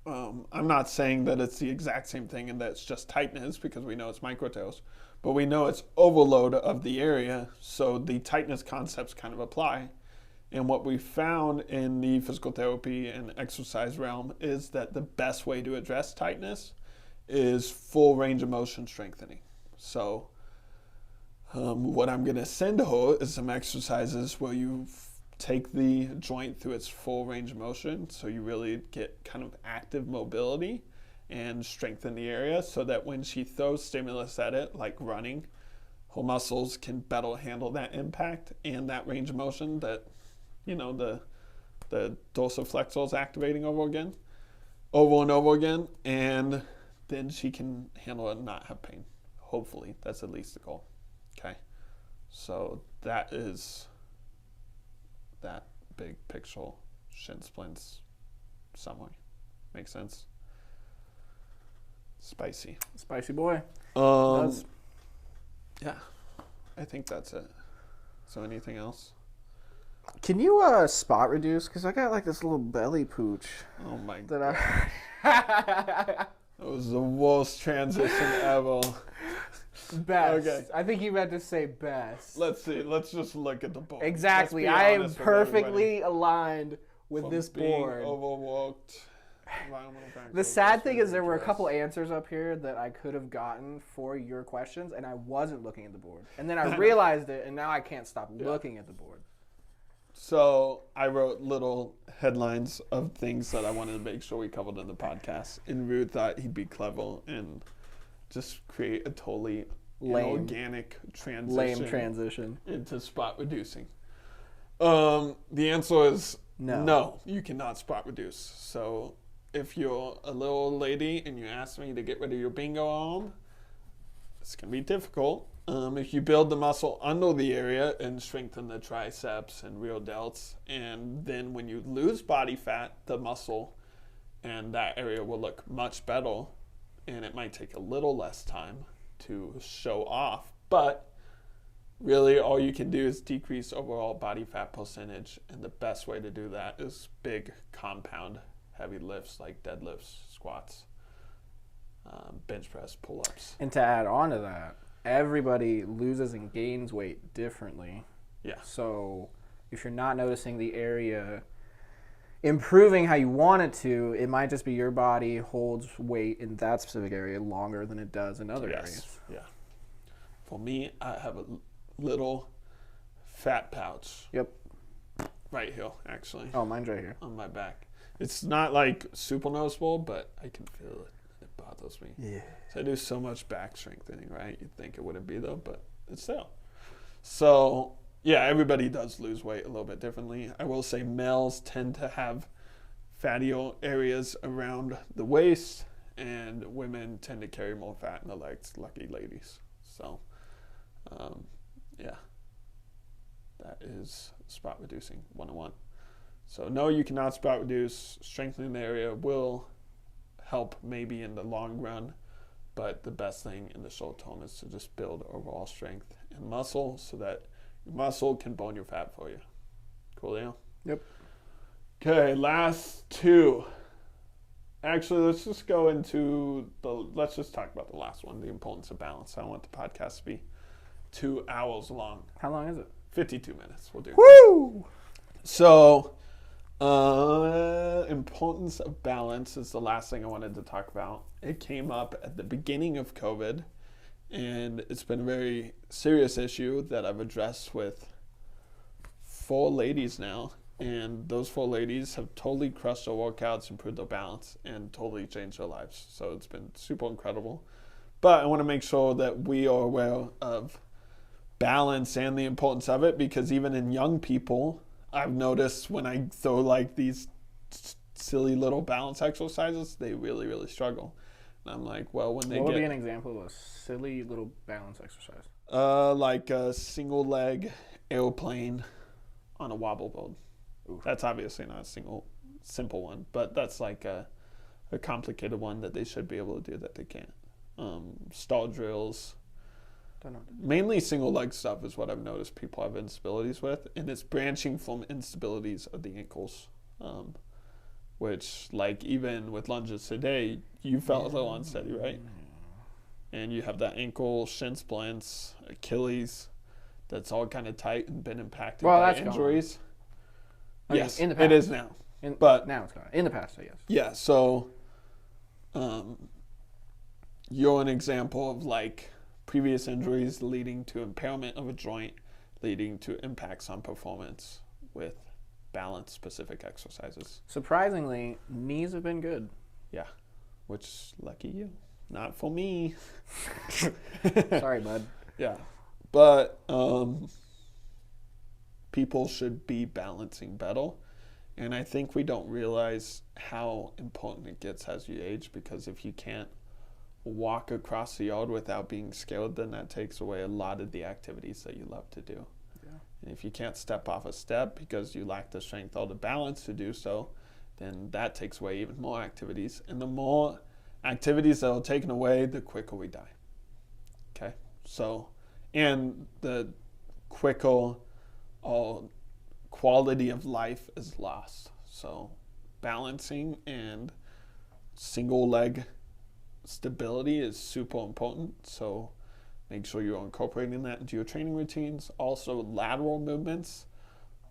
I'm not saying that it's the exact same thing and that it's just tightness, because we know it's micro tears, but we know it's overload of the area, so the tightness concepts kind of apply. And what we found in the physical therapy and exercise realm is that the best way to address tightness is full range of motion strengthening. So what I'm going to send her is some exercises where you take the joint through its full range of motion, so you really get kind of active mobility and strengthen the area, so that when she throws stimulus at it, like running, her muscles can better handle that impact and that range of motion that, the the dorsiflexors activating over and over again, and then she can handle it and not have pain. Hopefully, that's at least the goal. Okay, so that is that big picture. Shin splints summary. Makes sense? Spicy boy. Yeah, I think that's it. So anything else? Can you spot reduce? Because I got like this little belly pooch. Oh my god. That was the worst transition ever. Best. Okay. I think you meant to say best. Let's see. Let's just look at the board. Exactly. I am perfectly aligned with this board. Overworked. The sad thing is there were a couple answers up here that I could have gotten for your questions, and I wasn't looking at the board. And then I realized it, and now I can't stop looking at the board. So I wrote little headlines of things that I wanted to make sure we covered in the podcast. And Rude thought he'd be clever and just create a totally organic transition into spot reducing. The answer is no, you cannot spot reduce. So if you're a little lady and you ask me to get rid of your bingo arm, it's going to be difficult. If you build the muscle under the area and strengthen the triceps and rear delts, and then when you lose body fat, the muscle and that area will look much better, and it might take a little less time to show off. But really all you can do is decrease overall body fat percentage, and the best way to do that is big compound heavy lifts like deadlifts, squats, bench press, pull-ups. And to add on to that, everybody loses and gains weight differently. Yeah. So if you're not noticing the area improving how you want it to, it might just be your body holds weight in that specific area longer than it does in other areas. Yeah. For me, I have a little fat pouch. Yep. Right here, actually. Oh, mine's right here. On my back. It's not like super noticeable, but I can feel it. It bothers me. Yeah. So I do so much back strengthening, right? You'd think it wouldn't be though, but it's there. So yeah, everybody does lose weight a little bit differently. I will say males tend to have fattier areas around the waist, and women tend to carry more fat in the legs. Lucky ladies. So yeah, that is spot reducing 101. So no, you cannot spot reduce. Strengthening the area will help maybe in the long run, but the best thing in the short term is to just build overall strength and muscle so that your muscle can burn your fat for you. Cool, Leo? Yep. Okay, last two. Actually, let's just talk about the last one, the importance of balance. I don't want the podcast to be 2 hours long. How long is it? 52 minutes. We'll do. Woo! So, importance of balance is the last thing I wanted to talk about. It came up at the beginning of COVID, and it's been a very serious issue that I've addressed with 4 ladies now, and those 4 ladies have totally crushed their workouts, improved their balance, and totally changed their lives. So it's been super incredible. But I want to make sure that we are aware of balance and the importance of it, because even in young people, I've noticed when I throw like these silly little balance exercises, they really, really struggle. And I'm like, well, when they What would be an example of a silly little balance exercise? Like a single leg airplane on a wobble board. Oof. That's obviously not a simple one, but that's like a complicated one that they should be able to do that they can't. Stall drills. Mainly single leg stuff is what I've noticed people have instabilities with, and it's branching from instabilities of the ankles, which like even with lunges today, you felt a little unsteady, right? And you have that ankle, shin splints, Achilles, that's all kind of tight and been impacted by injuries. Yes, in the past. It is now. But now it's gone. In the past, I guess. Yeah, so you're an example of like previous injuries leading to impairment of a joint, leading to impacts on performance with balance-specific exercises. Surprisingly, knees have been good. Yeah, which, lucky you. Not for me. Sorry, bud. Yeah, but people should be balancing better. And I think we don't realize how important it gets as you age, because if you can't walk across the yard without being scared, then that takes away a lot of the activities that you love to do. Yeah. And if you can't step off a step because you lack the strength or the balance to do so, then that takes away even more activities. And the more activities that are taken away, the quicker we die. Okay? So, and the quicker quality of life is lost. So, balancing and single leg stability is super important. So, make sure you're incorporating that into your training routines. Also, lateral movements.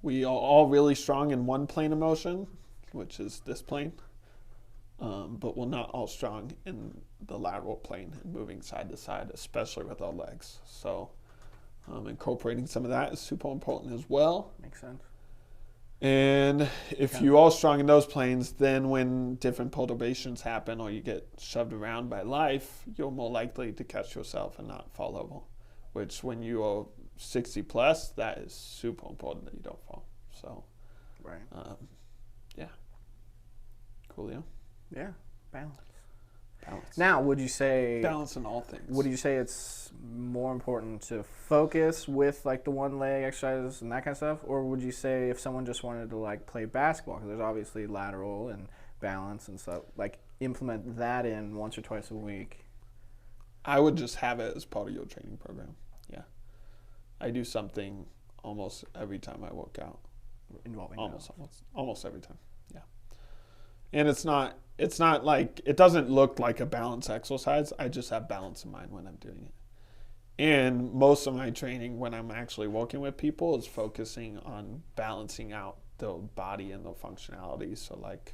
We are all really strong in one plane of motion, which is this plane, but we're not all strong in the lateral plane and moving side to side, especially with our legs. So incorporating some of that is super important as well. Makes sense. And if you are strong in those planes, then when different perturbations happen or you get shoved around by life, you're more likely to catch yourself and not fall over, which when you are 60 plus, that is super important that you don't fall. So, right. Yeah. Coolio. Yeah. Balance. Balance. Now, would you say balance in all things? Would you say it's more important to focus with like the one leg exercises and that kind of stuff, or would you say if someone just wanted to like play basketball, because there's obviously lateral and balance and stuff, like implement that in once or twice a week? I would just have it as part of your training program. Yeah. I do something almost every time I work out. Involving almost every time. Yeah. And it's not like, it doesn't look like a balance exercise. I just have balance in mind when I'm doing it. And most of my training when I'm actually working with people is focusing on balancing out the body and the functionality. So like,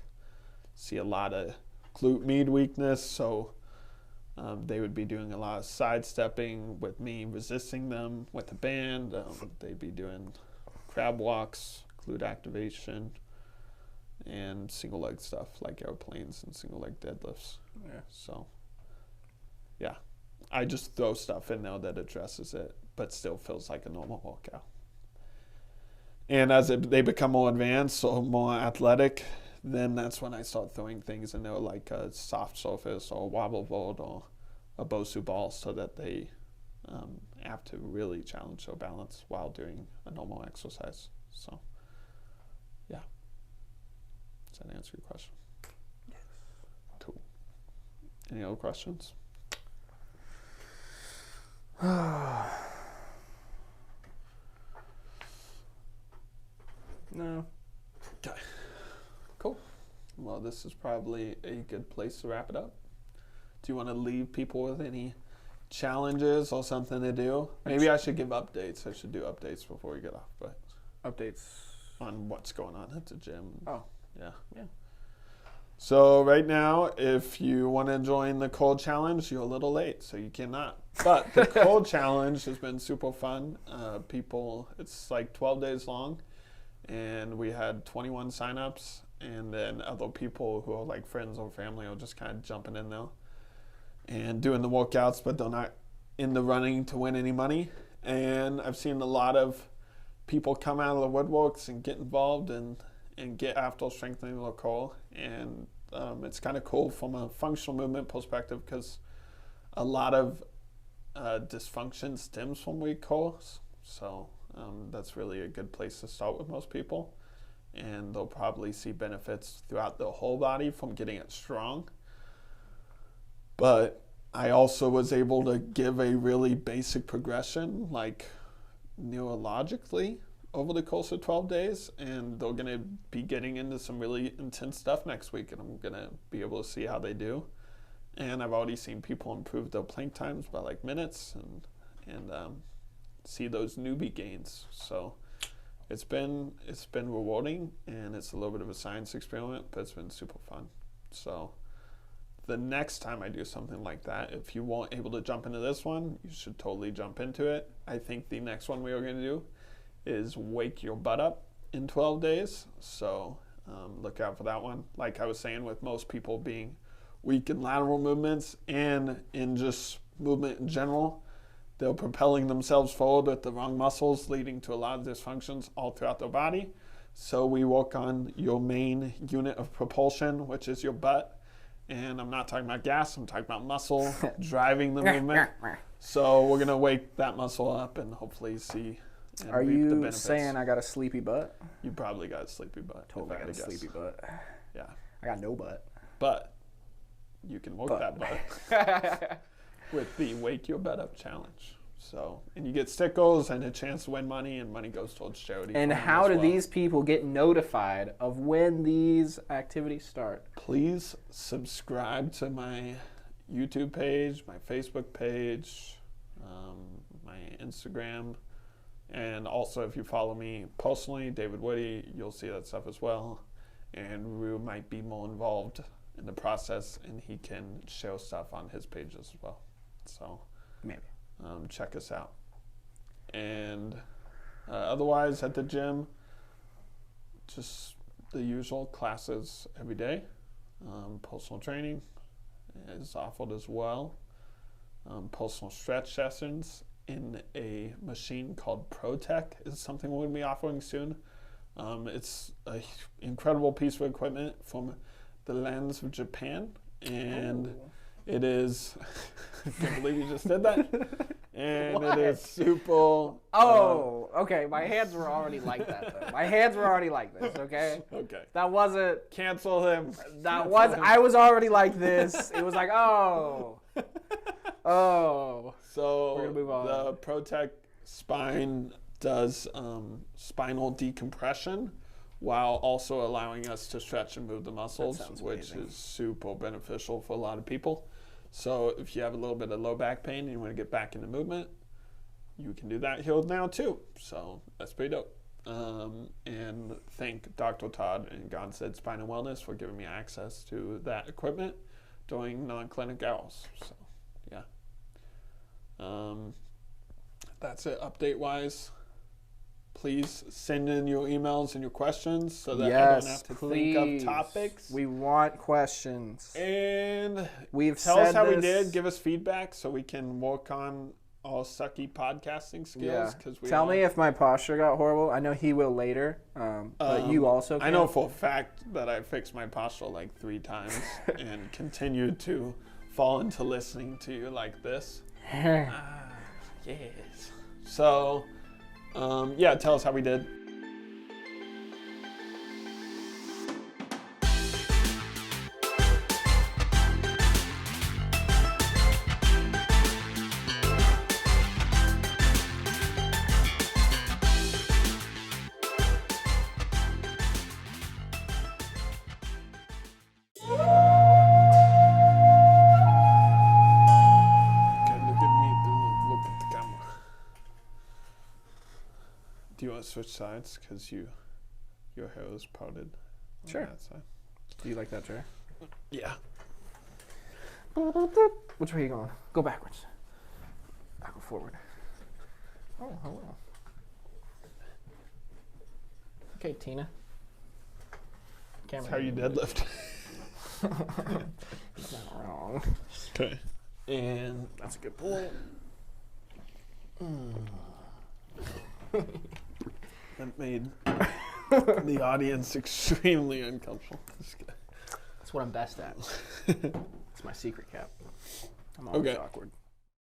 see a lot of glute med weakness. So they would be doing a lot of sidestepping with me resisting them with the band. They'd be doing crab walks, glute activation, and single leg stuff like airplanes and single leg deadlifts. Yeah. So, yeah, I just throw stuff in there that addresses it, but still feels like a normal workout. And as they become more advanced or more athletic, then that's when I start throwing things in there like a soft surface or a wobble board or a Bosu ball, so that they have to really challenge their balance while doing a normal exercise. So, yeah. Does that answer your question? Yes. Cool. Any other questions? No. Okay. Cool. Well, this is probably a good place to wrap it up. Do you want to leave people with any challenges or something to do? Maybe I should give updates. I should do updates before we get off, but Updates on what's going on at the gym. Oh. Yeah. Yeah. So right now, if you want to join the cold challenge, you're a little late, so you cannot. But the cold challenge has been super fun. It's like 12 days long, and we had 21 signups, and then other people who are like friends or family are just kind of jumping in there and doing the workouts, but they're not in the running to win any money. And I've seen a lot of people come out of the woodworks and get involved and get after strengthening their core. And it's kind of cool from a functional movement perspective, because a lot of dysfunction stems from weak cores. So that's really a good place to start with most people. And they'll probably see benefits throughout the whole body from getting it strong. But I also was able to give a really basic progression, like neurologically, over the course of 12 days, and they're going to be getting into some really intense stuff next week, and I'm going to be able to see how they do. And I've already seen people improve their plank times by like minutes and see those newbie gains. So it's been rewarding, and it's a little bit of a science experiment, but it's been super fun. So the next time I do something like that, if you weren't able to jump into this one, you should totally jump into it. I think the next one we are going to do is wake your butt up in 12 days. So look out for that one. Like I was saying, with most people being weak in lateral movements and in just movement in general, they're propelling themselves forward with the wrong muscles, leading to a lot of dysfunctions all throughout their body. So we work on your main unit of propulsion, which is your butt. And I'm not talking about gas, I'm talking about muscle driving the movement. So we're going to wake that muscle up and hopefully see and Are reap the you benefits. saying I got a sleepy butt? You probably got a sleepy butt. Totally if I got a had to guess. sleepy butt. Yeah. I got no butt. But you can work that butt with the Wake Your Butt Up Challenge. So, and you get stickers and a chance to win money, and money goes towards charity. And how do these people get notified of when these activities start? Please subscribe to my YouTube page, my Facebook page, my Instagram, and also if you follow me personally, David Woody, you'll see that stuff as well. And we might be more involved in the process, and he can share stuff on his page as well. So Maybe. Check us out. And otherwise at the gym, just the usual classes every day. Personal training is offered as well. Personal stretch sessions in a machine called ProTech is something we're going to be offering soon. It's an incredible piece of equipment from the lands of Japan, and it is, I can't believe you just did that, and What? it is super. Okay, my hands were already like that, though. My hands were already like this, okay? Okay. That wasn't, Cancel him. I was already like this. It was like, oh. So We're gonna move on. the ProTech spine does spinal decompression while also allowing us to stretch and move the muscles, sounds which amazing. is super beneficial for a lot of people. So if you have a little bit of low back pain and you want to get back into movement, you can do that here now too. So that's pretty dope. And thank Dr. Todd and God Said Spine and Wellness for giving me access to that equipment during non-clinic hours. So yeah. That's it update-wise. Please send in your emails and your questions so that I don't have to think of topics. We want questions. And We've tell said us how we this- did. Give us feedback so we can work on our sucky podcasting skills. Yeah. 'Cause we Tell all- me if my posture got horrible. I know he will later, but you also can. I know for a fact that I fixed my posture like 3 times and continued to fall into listening to you like this. Yes. So, yeah, tell us how we did. Okay, look at me, do not look at the camera. Do you want to switch sides? Because your hair is parted on Sure. that side. Do you like that chair? Yeah. Which way are you going? Go backwards. I'll go forward. Oh, hello. Okay, Tina. That's how you deadlift. It's not wrong. Okay. And That's a good pull. that made the audience extremely uncomfortable. That's what I'm best at. It's my secret cap. I'm always Okay. awkward.